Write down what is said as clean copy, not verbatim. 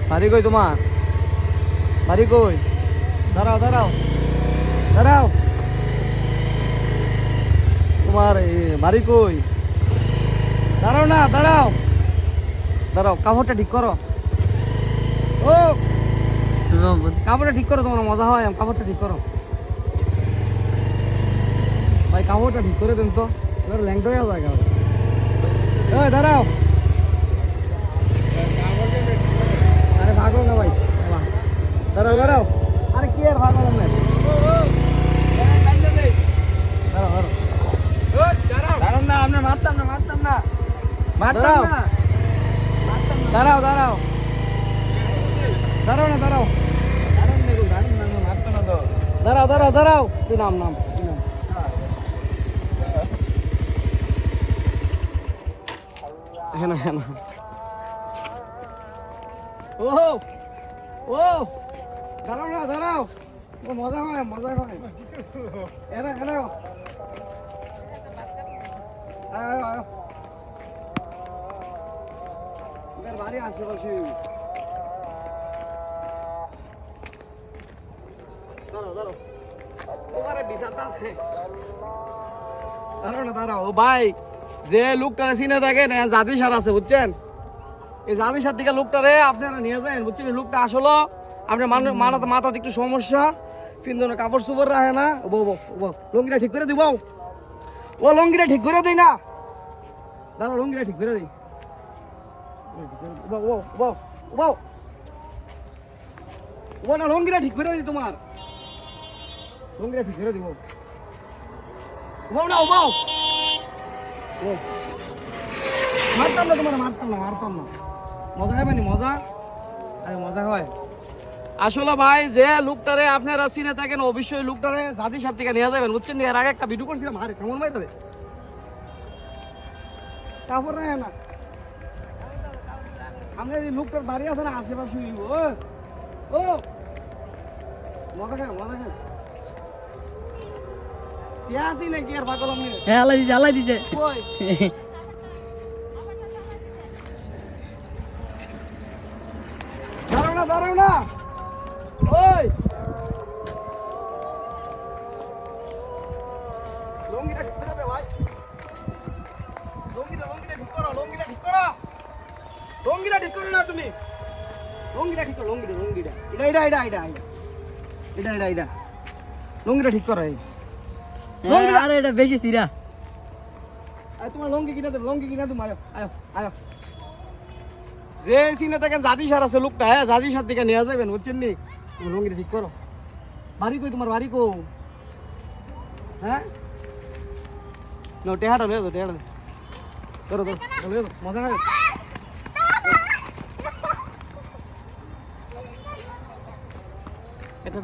বাড়ি কই তোমার? বাড়ি কই? দাঁড়াও দাঁড়াও দাঁড়াও, তোমার বাড়ি কই? দাঁড়াও না, দাঁড়াও দাঁড়াও, কাপড়টা ঠিক করো। ও কাপড়টা ঠিক করো, তোমার মজা হয়, কাপড়টা ঠিক করো ভাই, কাপড়টা ঠিক করে দেন তো, এবার ল্যাংটা হয়ে যায় কাপড়। এই দাঁড়াও, আরে ভাগো না ভাই, দাঁড়াও দাঁড়াও, আরে কি আর ভাগো না, দাঁড়াও না, আমরা মারতাম না, মারতাম না, মারতাম না, দাঁড়াও দাঁড়াও দাঁড়াও না, দাঁড়াও দাঁড়াও দাঁড়াও দাঁড়াও, তুই নাম নাম তুই নাম। হ্যাঁ না, হ্যাঁ না, ও ও দাঁড়াও না, দাঁড়াও, ও মজা হয়, মজা হয়, এরা এরা বাড়ি আশেপাশে, দাঁড়াও দাঁড়াও, ওখানে বিছানা আছে, দাঁড়াও না, দাঁড়াও। ও ভাই, যে লোকটারে চিনে থাকেন জাতি সার আছে বুঝছেন, এই জাতি সার থেকে লোকটারে আপনারা নিয়ে যান বুঝছেন। এই লোকটা আসলে আপনার মাথাতে একটু সমস্যা, কিন্তু কাপড় চোপড় রাখে না। লঙ্গিটা ঠিক করে দিব, ও লঙ্গিটা ঠিক করে দিই না, দাঁড়াও লঙ্গিটা ঠিক করে দিই, না লঙ্গিটা ঠিক করে দিই, তোমার লঙ্গিটা ঠিক করে দিব, না মারতাম না, তোমার মারতাম না, মারতাম না, মজা হয় মানে মজা, আরে মজা হয় আসলে ভাই। যে লোকটারে আপনারা চিনে থাকেন অবশ্যই লোকটারে জাতি সার থেকে নিয়ে যাবেন বুঝছেন। এর আগে একটা ভিডিও করছিলাম, আরে কেমন ভাই তবে কাপড় রাখে না, আমাদের এই লোকটার বাড়ি আছে না আশেপাশে, ও মজা খায়, মজা খায়, কে আসি নাকি আর পাগল আমি? হ্যাঁ, আল্লাহ দিছে, আল্লাহ দিছে। দাঁড়াও না, দাঁড়াও না, ওই লঙ্গিটা ঠিক করে দে ভাই, লঙ্গিটা ঠিক করো, লঙ্গিটা ঠিক করো, লঙ্গিটা ঠিক করো না তুমি, লঙ্গিটা ঠিক করো, লঙ্গিটা এটা এটা এটা এটা এটা এটা এটা লঙ্গিটা ঠিক করো। এই আরে এটা বেশি সিরা, তোমার লঙ্গি কিনা দেবো, লঙ্গি কিনা তুমি, আয়ো আয়ো আয়ো। যে সিনে থাকেন জাতি সার আছে লোকটা, হ্যাঁ জাতি সার দিকে নিয়ে যাবেন বুঝছেন নি। তুমি লঙ্গিটা ঠিক করো। বাড়ি কই তোমার, বাড়ি কো? হ্যাঁ টেহাটা লে, টেহাটা ধরো ধরো, মজা হয়, এটা